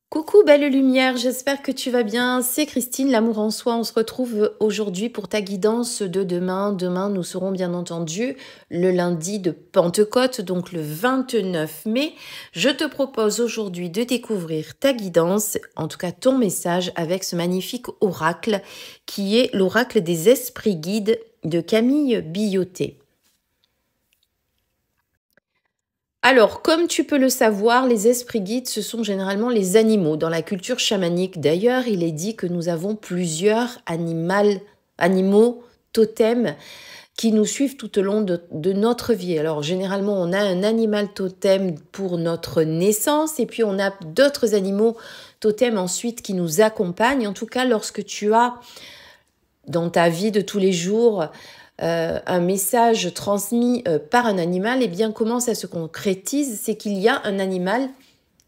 Coucou belle lumière, j'espère que tu vas bien. C'est Christine, l'amour en soi. On se retrouve aujourd'hui pour ta guidance de demain. Demain, nous serons bien entendu le lundi de Pentecôte, donc le 29 mai. Je te propose aujourd'hui de découvrir ta guidance, en tout cas ton message, avec ce magnifique oracle qui est l'oracle des esprits guides de Camille Billotet. Alors, comme tu peux le savoir, les esprits guides, ce sont généralement les animaux. Dans la culture chamanique, d'ailleurs, il est dit que nous avons plusieurs animaux totems qui nous suivent tout au long de notre vie. Alors, généralement, on a un animal totem pour notre naissance et puis on a d'autres animaux totems ensuite qui nous accompagnent. En tout cas, lorsque tu as dans ta vie de tous les jours un message transmis par un animal, eh bien, comment ça se concrétise? C'est qu'il y a un animal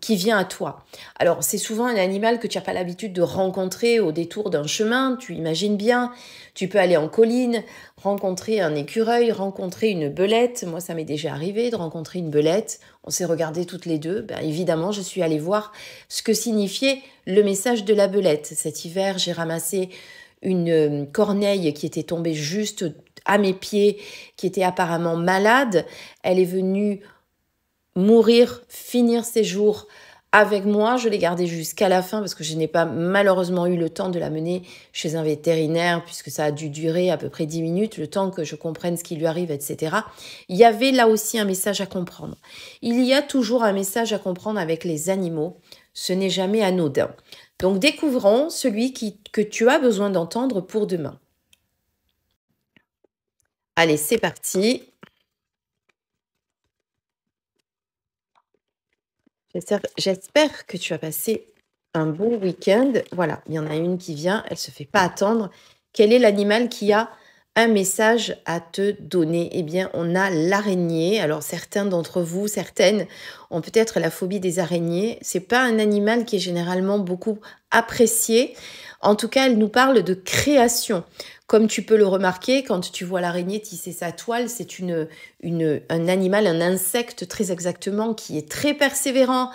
qui vient à toi. Alors, c'est souvent un animal que tu n'as pas l'habitude de rencontrer au détour d'un chemin, tu imagines bien. Tu peux aller en colline, rencontrer un écureuil, rencontrer une belette. Moi, ça m'est déjà arrivé de rencontrer une belette. On s'est regardés toutes les deux. Ben, évidemment, je suis allée voir ce que signifiait le message de la belette. Cet hiver, j'ai ramassé une corneille qui était tombée juste à mes pieds, qui était apparemment malade. Elle est venue mourir, finir ses jours avec moi. Je l'ai gardée jusqu'à la fin parce que je n'ai pas malheureusement eu le temps de la mener chez un vétérinaire puisque ça a dû durer à peu près 10 minutes, le temps que je comprenne ce qui lui arrive, etc. Il y avait là aussi un message à comprendre. Il y a toujours un message à comprendre avec les animaux. Ce n'est jamais anodin. Donc découvrons celui que tu as besoin d'entendre pour demain. Allez, c'est parti. J'espère que tu as passé un bon week-end. Voilà, il y en a une qui vient, elle ne se fait pas attendre. Quel est l'animal qui a un message à te donner? Eh bien, on a l'araignée. Alors, certains d'entre vous, certaines, ont peut-être la phobie des araignées. Ce n'est pas un animal qui est généralement beaucoup apprécié. En tout cas, elle nous parle de création. Comme tu peux le remarquer, quand tu vois l'araignée tisser sa toile, c'est un animal, un insecte très exactement, qui est très persévérant,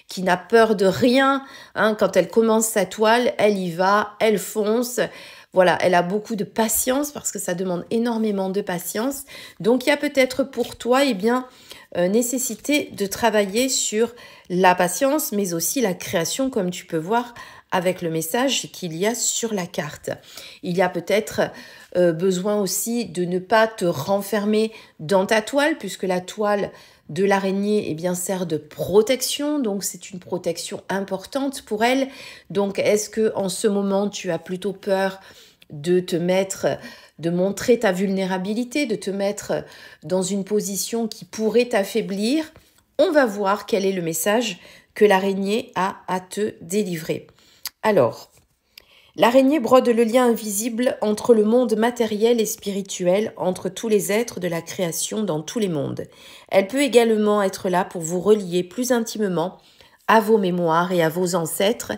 qui n'a peur de rien. Quand elle commence sa toile, elle y va, elle fonce. Voilà, elle a beaucoup de patience parce que ça demande énormément de patience. Donc, il y a peut-être pour toi, nécessité de travailler sur la patience, mais aussi la création, comme tu peux voir avec le message qu'il y a sur la carte. Il y a peut-être besoin aussi de ne pas te renfermer dans ta toile, puisque la toile de l'araignée sert de protection, donc c'est une protection importante pour elle. Donc est-ce que en ce moment tu as plutôt peur de montrer ta vulnérabilité, de te mettre dans une position qui pourrait t'affaiblir? On va voir quel est le message que l'araignée a à te délivrer. Alors, l'araignée brode le lien invisible entre le monde matériel et spirituel, entre tous les êtres de la création dans tous les mondes. Elle peut également être là pour vous relier plus intimement à vos mémoires et à vos ancêtres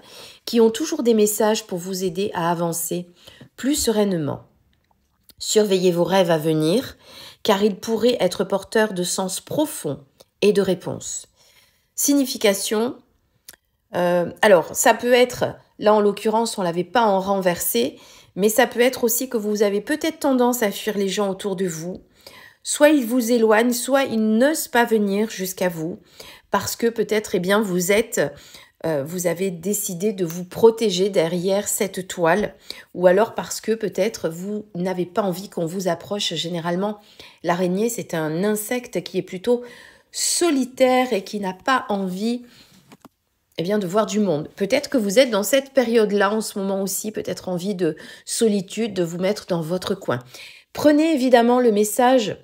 qui ont toujours des messages pour vous aider à avancer plus sereinement. Surveillez vos rêves à venir, car ils pourraient être porteurs de sens profonds et de réponses. Signification. Alors, ça peut être, là en l'occurrence, on ne l'avait pas en renversé, mais ça peut être aussi que vous avez peut-être tendance à fuir les gens autour de vous. Soit ils vous éloignent, soit ils n'osent pas venir jusqu'à vous, parce que peut-être, vous avez décidé de vous protéger derrière cette toile, ou alors parce que peut-être vous n'avez pas envie qu'on vous approche. Généralement, l'araignée, c'est un insecte qui est plutôt solitaire et qui n'a pas envie de voir du monde. Peut-être que vous êtes dans cette période-là en ce moment aussi, peut-être envie de solitude, de vous mettre dans votre coin. Prenez évidemment le message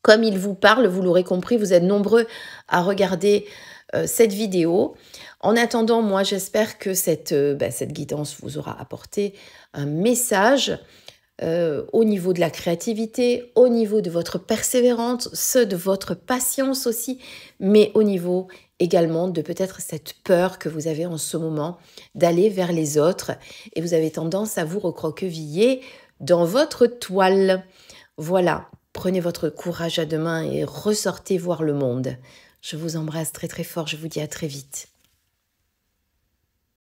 comme il vous parle, vous l'aurez compris, vous êtes nombreux à regarder cette vidéo. En attendant, moi, j'espère que cette guidance vous aura apporté un message au niveau de la créativité, au niveau de votre persévérance, de votre patience aussi, mais au niveau également de peut-être cette peur que vous avez en ce moment d'aller vers les autres et vous avez tendance à vous recroqueviller dans votre toile. Voilà, prenez votre courage à deux mains et ressortez voir le monde. Je vous embrasse très très fort, je vous dis à très vite.